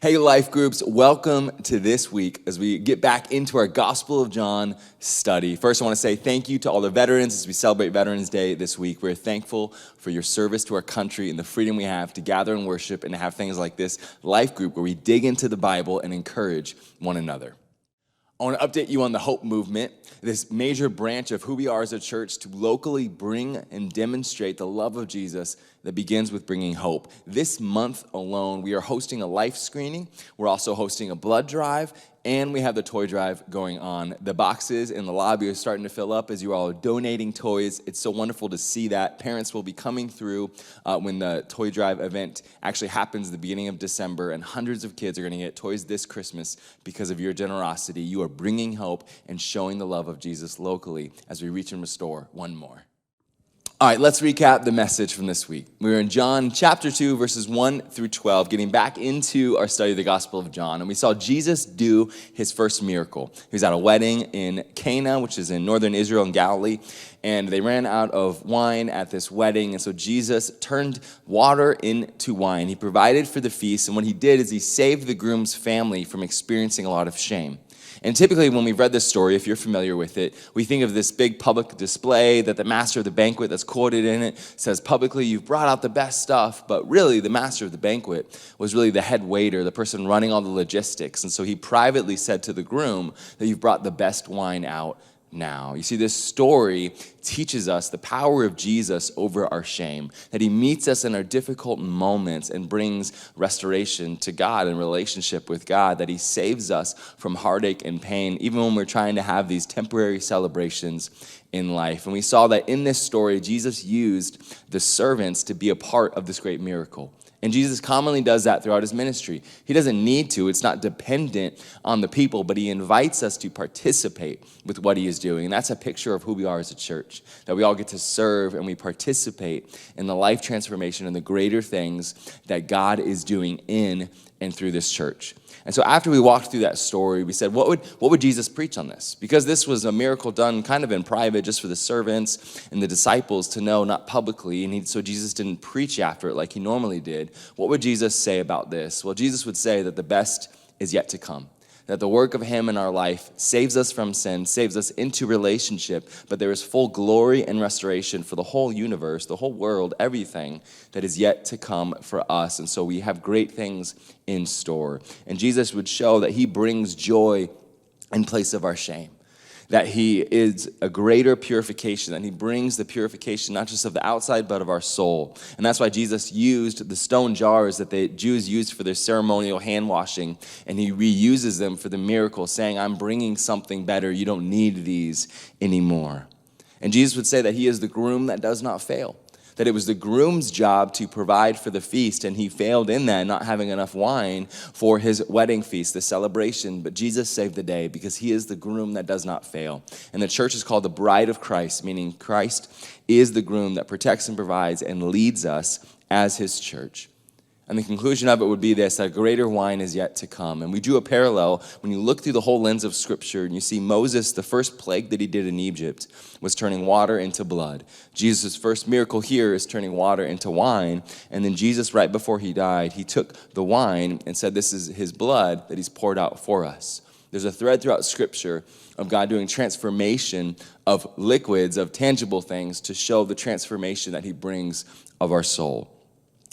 Hey, life groups, welcome to this week as we get back into our Gospel of John study. First, I want to say thank you to all the veterans as we celebrate Veterans Day this week. We're thankful for your service to our country and the freedom we have to gather and worship and to have things like this life group where we dig into the Bible and encourage one another. I want to update you on the Hope Movement, this major branch of who we are as a church to locally bring and demonstrate the love of Jesus that begins with bringing hope. This month alone, we are hosting a life screening. We're also hosting a blood drive, and we have the toy drive going on. The boxes in the lobby are starting to fill up as you all are donating toys. It's so wonderful to see that. Parents will be coming through when the toy drive event actually happens at the beginning of December, and hundreds of kids are going to get toys this Christmas because of your generosity. You are bringing hope and showing the love of Jesus locally as we reach and restore one more. All right, let's recap the message from this week. We were in John chapter 2, verses 1 through 12, getting back into our study of the Gospel of John. And we saw Jesus do his first miracle. He was at a wedding in Cana, which is in northern Israel and Galilee. And they ran out of wine at this wedding. And so Jesus turned water into wine. He provided for the feast. And what he did is he saved the groom's family from experiencing a lot of shame. And typically when we've read this story, if you're familiar with it, we think of this big public display that the master of the banquet that's quoted in it says publicly, you've brought out the best stuff, but really the master of the banquet was really the head waiter, the person running all the logistics. And so he privately said to the groom that you've brought the best wine out now. You see, this story teaches us the power of Jesus over our shame, that he meets us in our difficult moments and brings restoration to God and relationship with God, that he saves us from heartache and pain, even when we're trying to have these temporary celebrations in life. And we saw that in this story, Jesus used the servants to be a part of this great miracle. And Jesus commonly does that throughout his ministry. He doesn't need to. It's not dependent on the people, but he invites us to participate with what he is doing. And that's a picture of who we are as a church, that we all get to serve and we participate in the life transformation and the greater things that God is doing in and through this church. And so after we walked through that story, we said, what would Jesus preach on this? Because this was a miracle done kind of in private, just for the servants and the disciples to know, not publicly. And so Jesus didn't preach after it like he normally did. What would Jesus say about this? Well, Jesus would say that the best is yet to come. That the work of him in our life saves us from sin, saves us into relationship, but there is full glory and restoration for the whole universe, the whole world, everything that is yet to come for us. And so we have great things in store. And Jesus would show that he brings joy in place of our shame, that he is a greater purification, that he brings the purification not just of the outside, but of our soul. And that's why Jesus used the stone jars that the Jews used for their ceremonial hand washing, and he reuses them for the miracle, saying, I'm bringing something better. You don't need these anymore. And Jesus would say that he is the groom that does not fail, that it was the groom's job to provide for the feast, and he failed in that, not having enough wine for his wedding feast, the celebration. But Jesus saved the day because he is the groom that does not fail. And the church is called the bride of Christ, meaning Christ is the groom that protects and provides and leads us as his church. And the conclusion of it would be this, that greater wine is yet to come. And we drew a parallel when you look through the whole lens of Scripture and you see Moses, the first plague that he did in Egypt was turning water into blood. Jesus' first miracle here is turning water into wine. And then Jesus, right before he died, he took the wine and said this is his blood that he's poured out for us. There's a thread throughout Scripture of God doing transformation of liquids, of tangible things, to show the transformation that he brings of our soul.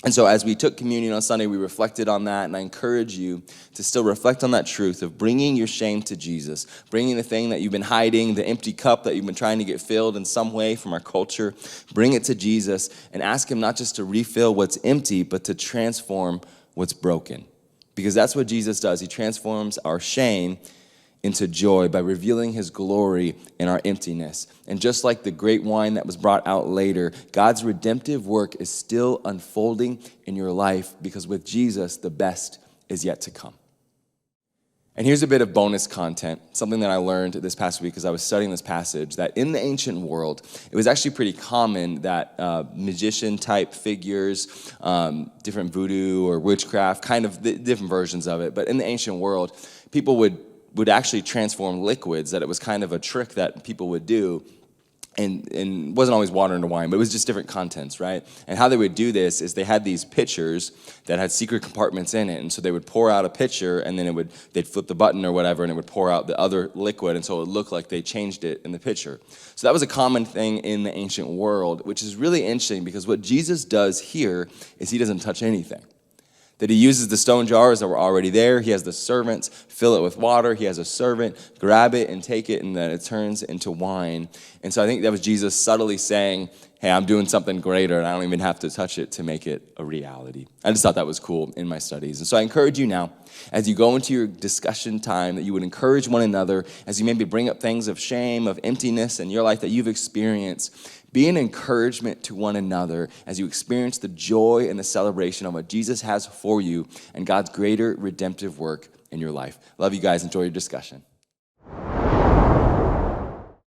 And so as we took communion on Sunday, we reflected on that, and I encourage you to still reflect on that truth of bringing your shame to Jesus, bringing the thing that you've been hiding, the empty cup that you've been trying to get filled in some way from our culture, bring it to Jesus and ask him not just to refill what's empty, but to transform what's broken. Because that's what Jesus does. He transforms our shame into joy by revealing his glory in our emptiness. And just like the great wine that was brought out later, God's redemptive work is still unfolding in your life because with Jesus, the best is yet to come. And here's a bit of bonus content, something that I learned this past week as I was studying this passage, that in the ancient world, it was actually pretty common that magician-type figures, different voodoo or witchcraft, kind of different versions of it, but in the ancient world, people would actually transform liquids, that it was kind of a trick that people would do and wasn't always water into wine, but it was just different contents, right? And how they would do this is they had these pitchers that had secret compartments in it, and so they would pour out a pitcher, and then they'd flip the button or whatever, and it would pour out the other liquid, and so it would look like they changed it in the pitcher. So that was a common thing in the ancient world, which is really interesting because what Jesus does here is he doesn't touch anything. That he uses the stone jars that were already there. He has the servants fill it with water. He has a servant grab it and take it, and then it turns into wine. And so I think that was Jesus subtly saying, hey, I'm doing something greater, and I don't even have to touch it to make it a reality. I just thought that was cool in my studies. And so I encourage you now, as you go into your discussion time, that you would encourage one another, as you maybe bring up things of shame, of emptiness in your life that you've experienced. Be an encouragement to one another as you experience the joy and the celebration of what Jesus has for you and God's greater redemptive work in your life. Love you guys. Enjoy your discussion.